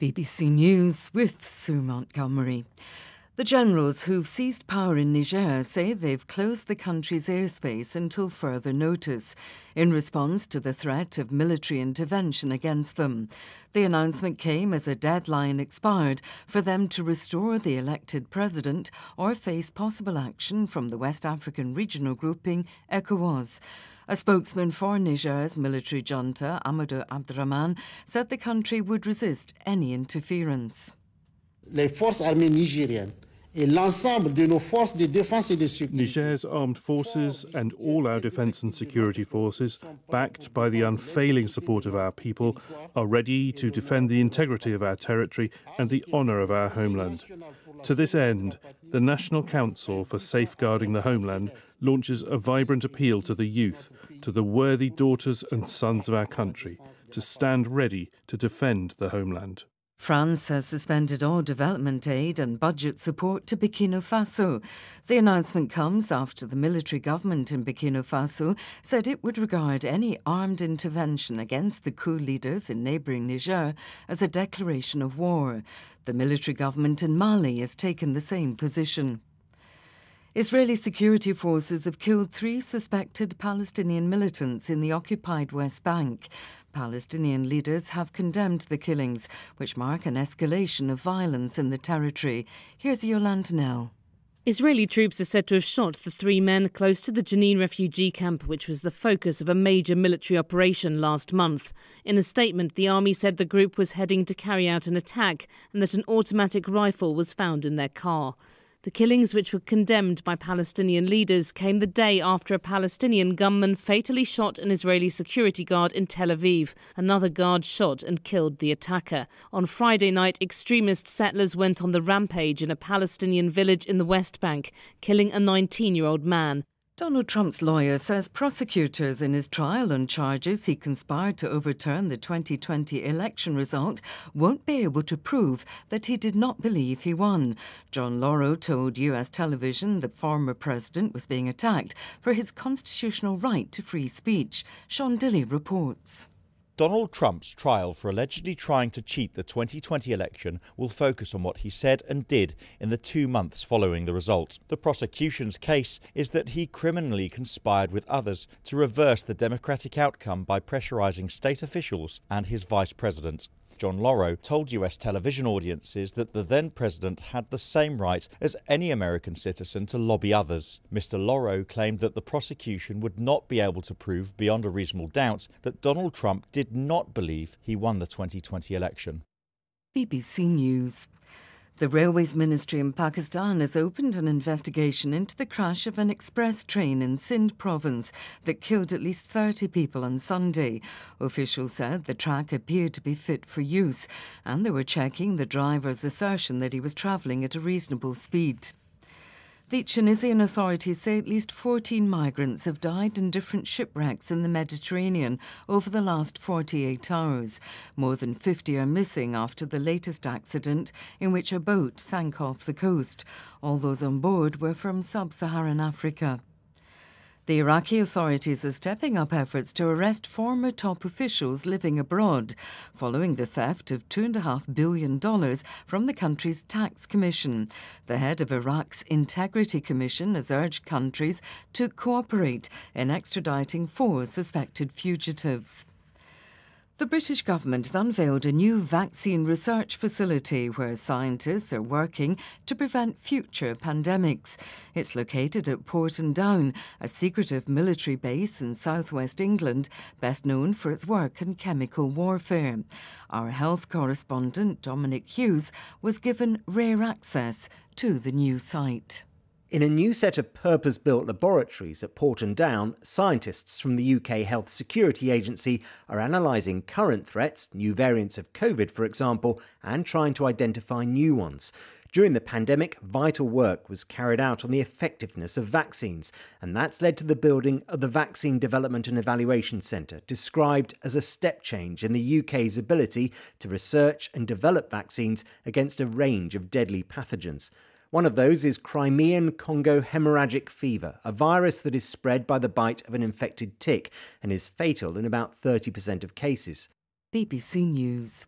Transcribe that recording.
BBC News with Sue Montgomery. The generals who've seized power in Niger say they've closed the country's airspace until further notice, in response to the threat of military intervention against them. The announcement came as a deadline expired for them to restore the elected president or face possible action from the West African regional grouping ECOWAS. A spokesman for Niger's military junta, Amadou Abdrahman, said the country would resist any interference. Les forces armées nigériennes et l'ensemble de nos forces de défense et de sécurité. Niger's armed forces and all our defence and security forces, backed by the unfailing support of our people, are ready to defend the integrity of our territory and the honour of our homeland. To this end, the National Council for Safeguarding the Homeland launches a vibrant appeal to the youth, to the worthy daughters and sons of our country, to stand ready to defend the homeland. France has suspended all development aid and budget support to Burkina Faso. The announcement comes after the military government in Burkina Faso said it would regard any armed intervention against the coup leaders in neighbouring Niger as a declaration of war. The military government in Mali has taken the same position. Israeli security forces have killed 3 suspected Palestinian militants in the occupied West Bank. Palestinian leaders have condemned the killings, which mark an escalation of violence in the territory. Here's Yolande Nell. Israeli troops are said to have shot the 3 men close to the Jenin refugee camp, which was the focus of a major military operation last month. In a statement, the army said the group was heading to carry out an attack and that an automatic rifle was found in their car. The killings, which were condemned by Palestinian leaders, came the day after a Palestinian gunman fatally shot an Israeli security guard in Tel Aviv. Another guard shot and killed the attacker. On Friday night, extremist settlers went on the rampage in a Palestinian village in the West Bank, killing a 19-year-old man. Donald Trump's lawyer says prosecutors in his trial on charges he conspired to overturn the 2020 election result won't be able to prove that he did not believe he won. John Lauro told US television the former president was being attacked for his constitutional right to free speech. Sean Dilley reports. Donald Trump's trial for allegedly trying to cheat the 2020 election will focus on what he said and did in the 2 months following the result. The prosecution's case is that he criminally conspired with others to reverse the Democratic outcome by pressurizing state officials and his vice president. John Lauro told US television audiences that the then president had the same right as any American citizen to lobby others. Mr. Lauro claimed that the prosecution would not be able to prove beyond a reasonable doubt that Donald Trump did not believe he won the 2020 election. BBC News. The Railways Ministry in Pakistan has opened an investigation into the crash of an express train in Sindh province that killed at least 30 people on Sunday. Officials said the track appeared to be fit for use, and they were checking the driver's assertion that he was travelling at a reasonable speed. The Tunisian authorities say at least 14 migrants have died in different shipwrecks in the Mediterranean over the last 48 hours. More than 50 are missing after the latest accident in which a boat sank off the coast. All those on board were from sub-Saharan Africa. The Iraqi authorities are stepping up efforts to arrest former top officials living abroad, following the theft of $2.5 billion from the country's tax commission. The head of Iraq's Integrity Commission has urged countries to cooperate in extraditing 4 suspected fugitives. The British government has unveiled a new vaccine research facility where scientists are working to prevent future pandemics. It's located at Porton Down, a secretive military base in southwest England, best known for its work in chemical warfare. Our health correspondent, Dominic Hughes, was given rare access to the new site. In a new set of purpose-built laboratories at Porton Down, scientists from the UK Health Security Agency are analysing current threats, new variants of COVID for example, and trying to identify new ones. During the pandemic, vital work was carried out on the effectiveness of vaccines, and that's led to the building of the Vaccine Development and Evaluation Centre, described as a step change in the UK's ability to research and develop vaccines against a range of deadly pathogens. One of those is Crimean Congo hemorrhagic fever, a virus that is spread by the bite of an infected tick and is fatal in about 30% of cases. BBC News.